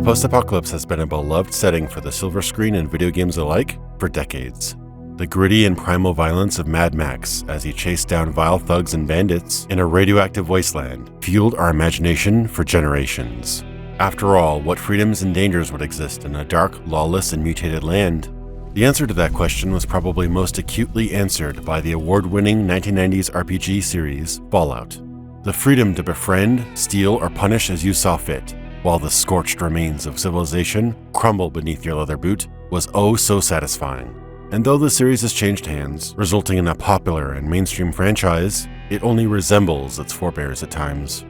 post-apocalypse has been a beloved setting for the silver screen and video games alike for decades. The gritty and primal violence of Mad Max as he chased down vile thugs and bandits in a radioactive wasteland fueled our imagination for generations. After all, what freedoms and dangers would exist in a dark, lawless, and mutated land? The answer to that question was probably most acutely answered by the award-winning 1990s RPG series Fallout. The freedom to befriend, steal, or punish as you saw fit, while the scorched remains of civilization crumble beneath your leather boot, was oh so satisfying. And though the series has changed hands, resulting in a popular and mainstream franchise, it only resembles its forebears at times.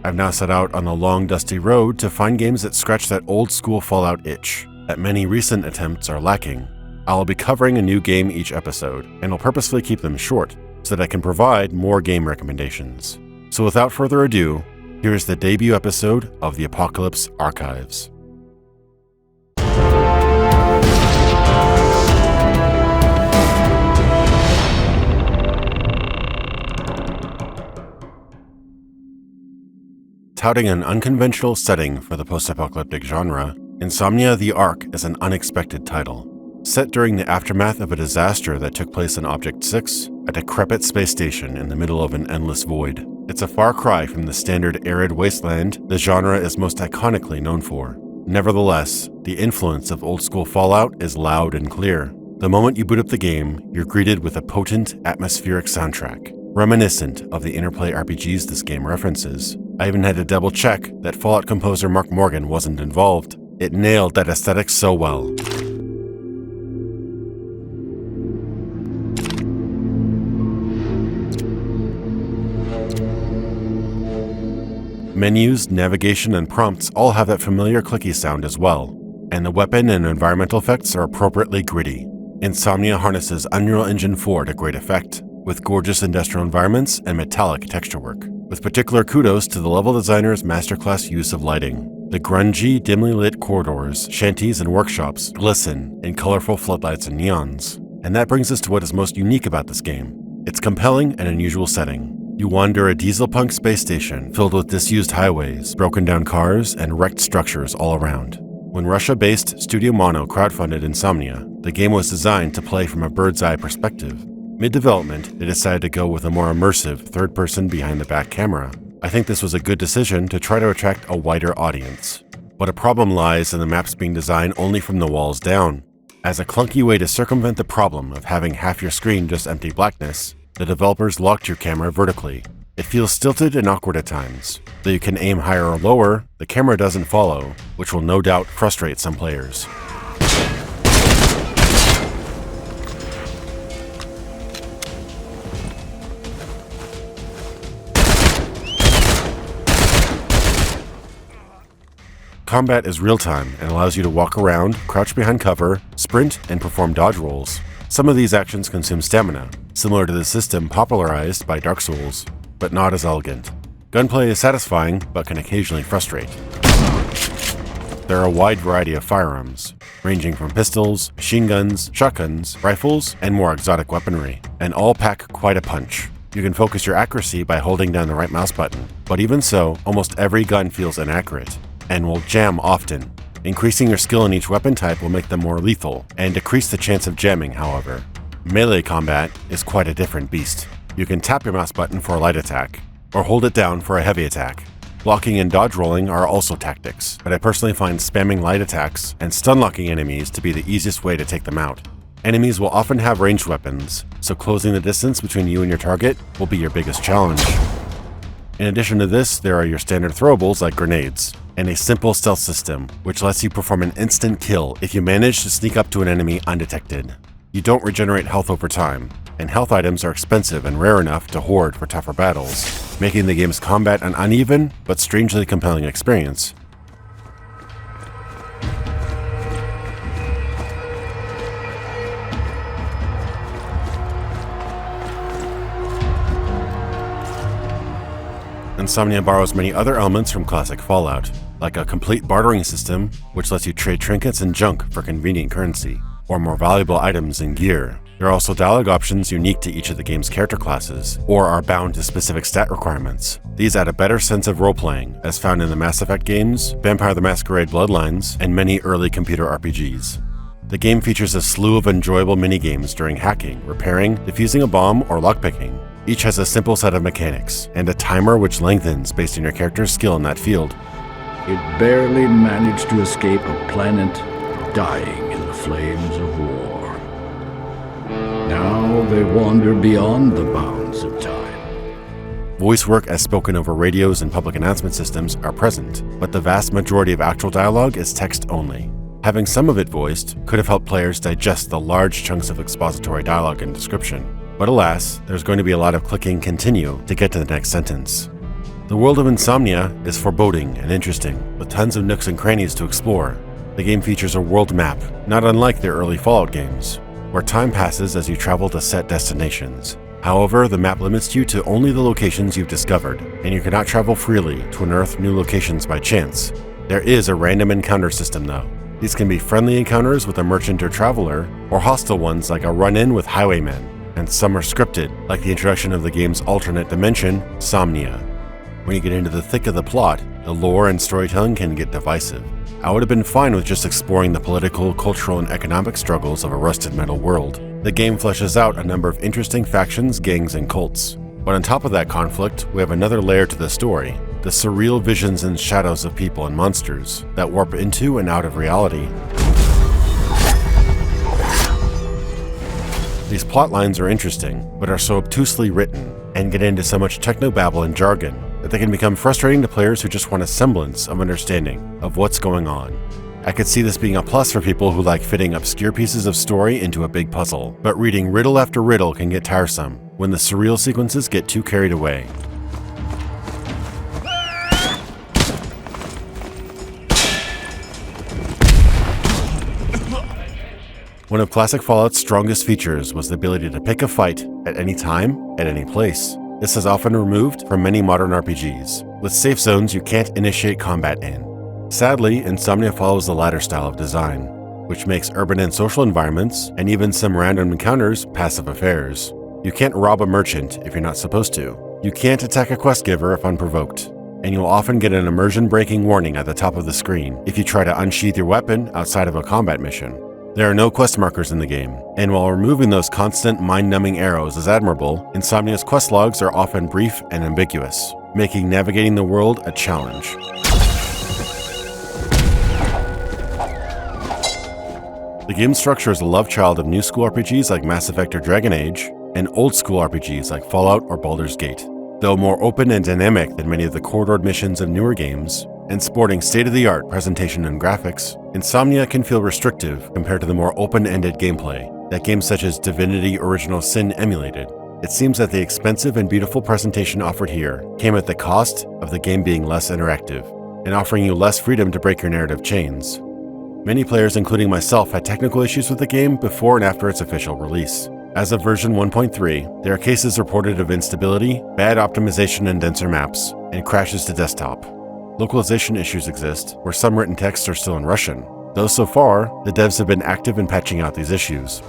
I've now set out on the long, dusty road to find games that scratch that old-school Fallout itch that many recent attempts are lacking. I'll be covering a new game each episode, and I'll purposefully keep them short so that I can provide more game recommendations. So without further ado, here's the debut episode of the Apocalypse Archives. Touting an unconventional setting for the post-apocalyptic genre, Insomnia: The Ark is an unexpected title. Set during the aftermath of a disaster that took place in Object 6, a decrepit space station in the middle of an endless void. It's a far cry from the standard arid wasteland the genre is most iconically known for. Nevertheless, the influence of old-school Fallout is loud and clear. The moment you boot up the game, you're greeted with a potent, atmospheric soundtrack, reminiscent of the interplay RPGs this game references. I even had to double-check that Fallout composer Mark Morgan wasn't involved. It nailed that aesthetic so well. Menus, navigation, and prompts all have that familiar clicky sound as well, and the weapon and environmental effects are appropriately gritty. Insomnia harnesses Unreal Engine 4 to great effect, with gorgeous industrial environments and metallic texture work, with particular kudos to the level designer's masterclass use of lighting. The grungy, dimly lit corridors, shanties, and workshops glisten in colorful floodlights and neons. And that brings us to what is most unique about this game. Its compelling and unusual setting. You wander a dieselpunk space station filled with disused highways, broken down cars, and wrecked structures all around. When Russia-based Studio Mono crowdfunded Insomnia, the game was designed to play from a bird's-eye perspective. Mid-development, they decided to go with a more immersive third-person behind-the-back camera. I think this was a good decision to try to attract a wider audience. But a problem lies in the maps being designed only from the walls down. As a clunky way to circumvent the problem of having half your screen just empty blackness, the developers locked your camera vertically. It feels stilted and awkward at times. Though you can aim higher or lower, the camera doesn't follow, which will no doubt frustrate some players. Combat is real-time and allows you to walk around, crouch behind cover, sprint, and perform dodge rolls. Some of these actions consume stamina, similar to the system popularized by Dark Souls, but not as elegant. Gunplay is satisfying, but can occasionally frustrate. There are a wide variety of firearms, ranging from pistols, machine guns, shotguns, rifles, and more exotic weaponry, and all pack quite a punch. You can focus your accuracy by holding down the right mouse button, but even so, almost every gun feels inaccurate, and will jam often. Increasing your skill in each weapon type will make them more lethal, and decrease the chance of jamming, however. Melee combat is quite a different beast. You can tap your mouse button for a light attack, or hold it down for a heavy attack. Blocking and dodge rolling are also tactics, but I personally find spamming light attacks and stun-locking enemies to be the easiest way to take them out. Enemies will often have ranged weapons, so closing the distance between you and your target will be your biggest challenge. In addition to this, there are your standard throwables like grenades, and a simple stealth system, which lets you perform an instant kill if you manage to sneak up to an enemy undetected. You don't regenerate health over time, and health items are expensive and rare enough to hoard for tougher battles, making the game's combat an uneven but strangely compelling experience. Insomnia borrows many other elements from classic Fallout, like a complete bartering system, which lets you trade trinkets and junk for convenient currency, or more valuable items and gear. There are also dialogue options unique to each of the game's character classes, or are bound to specific stat requirements. These add a better sense of role-playing, as found in the Mass Effect games, Vampire the Masquerade Bloodlines, and many early computer RPGs. The game features a slew of enjoyable minigames during hacking, repairing, defusing a bomb, or lockpicking. Each has a simple set of mechanics, and a timer which lengthens based on your character's skill in that field. It barely managed to escape a planet dying in the flames of war. Now they wander beyond the bounds of time. Voice work as spoken over radios and public announcement systems are present, but the vast majority of actual dialogue is text only. Having some of it voiced could have helped players digest the large chunks of expository dialogue and description. But alas, there's going to be a lot of clicking continue to get to the next sentence. The world of Insomnia is foreboding and interesting, with tons of nooks and crannies to explore. The game features a world map, not unlike their early Fallout games, where time passes as you travel to set destinations. However, the map limits you to only the locations you've discovered, and you cannot travel freely to unearth new locations by chance. There is a random encounter system though. These can be friendly encounters with a merchant or traveler, or hostile ones like a run-in with highwaymen, and some are scripted, like the introduction of the game's alternate dimension, Insomnia. When you get into the thick of the plot, the lore and storytelling can get divisive. I would have been fine with just exploring the political, cultural, and economic struggles of a rusted metal world. The game fleshes out a number of interesting factions, gangs, and cults. But on top of that conflict, we have another layer to the story, the surreal visions and shadows of people and monsters that warp into and out of reality. These plot lines are interesting, but are so obtusely written and get into so much technobabble and jargon that they can become frustrating to players who just want a semblance of understanding of what's going on. I could see this being a plus for people who like fitting obscure pieces of story into a big puzzle, but reading riddle after riddle can get tiresome when the surreal sequences get too carried away. One of classic Fallout's strongest features was the ability to pick a fight at any time, at any place. This is often removed from many modern RPGs, with safe zones you can't initiate combat in. Sadly, Insomnia follows the latter style of design, which makes urban and social environments, and even some random encounters, passive affairs. You can't rob a merchant if you're not supposed to. You can't attack a quest giver if unprovoked. And you'll often get an immersion-breaking warning at the top of the screen if you try to unsheath your weapon outside of a combat mission. There are no quest markers in the game, and while removing those constant mind-numbing arrows is admirable, Insomnia's quest logs are often brief and ambiguous, making navigating the world a challenge. The game's structure is a love child of new school RPGs like Mass Effect or Dragon Age, and old school RPGs like Fallout or Baldur's Gate. Though more open and dynamic than many of the corridored missions of newer games, and sporting state-of-the-art presentation and graphics, Insomnia can feel restrictive compared to the more open-ended gameplay that games such as Divinity Original Sin emulated. It seems that the expensive and beautiful presentation offered here came at the cost of the game being less interactive, and offering you less freedom to break your narrative chains. Many players, including myself, had technical issues with the game before and after its official release. As of version 1.3, there are cases reported of instability, bad optimization in denser maps, and crashes to desktop. Localization issues exist, where some written texts are still in Russian, though so far, the devs have been active in patching out these issues.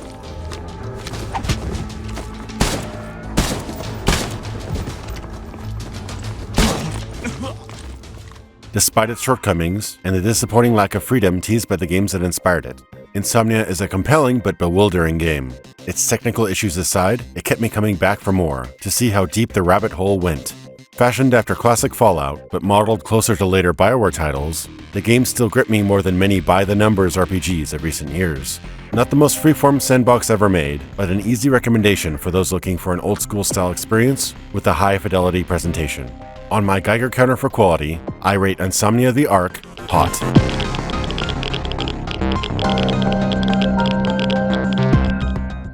Despite its shortcomings, and the disappointing lack of freedom teased by the games that inspired it, Insomnia is a compelling but bewildering game. Its technical issues aside, it kept me coming back for more, to see how deep the rabbit hole went. Fashioned after classic Fallout, but modeled closer to later BioWare titles, the game still gripped me more than many by-the-numbers RPGs of recent years. Not the most freeform sandbox ever made, but an easy recommendation for those looking for an old-school style experience with a high-fidelity presentation. On my Geiger counter for quality, I rate Insomnia the Ark hot.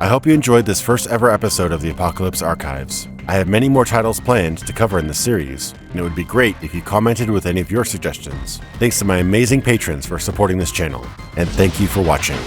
I hope you enjoyed this first ever episode of the Apocalypse Archives. I have many more titles planned to cover in this series, and it would be great if you commented with any of your suggestions. Thanks to my amazing patrons for supporting this channel, and thank you for watching.